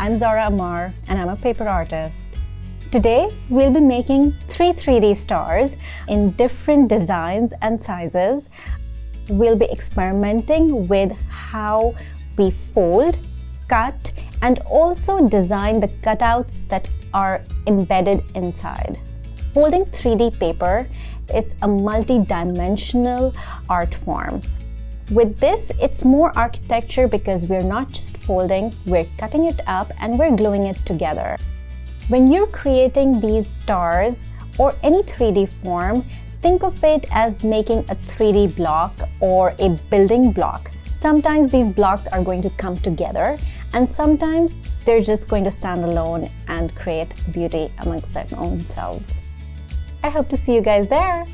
I'm Zahra Ammar and I'm a paper artist. Today we'll be making 3D stars in different designs and sizes. We'll be experimenting with how we fold, cut, and also design the cutouts that are embedded inside. Folding 3D paper, it's a multi-dimensional art form. With this, it's more architecture because we're not just folding, we're cutting it up and we're gluing it together. When you're creating these stars or any 3D form, think of it as making a 3D block or a building block. Sometimes these blocks are going to come together and sometimes they're just going to stand alone and create beauty amongst their own selves. I hope to see you guys there.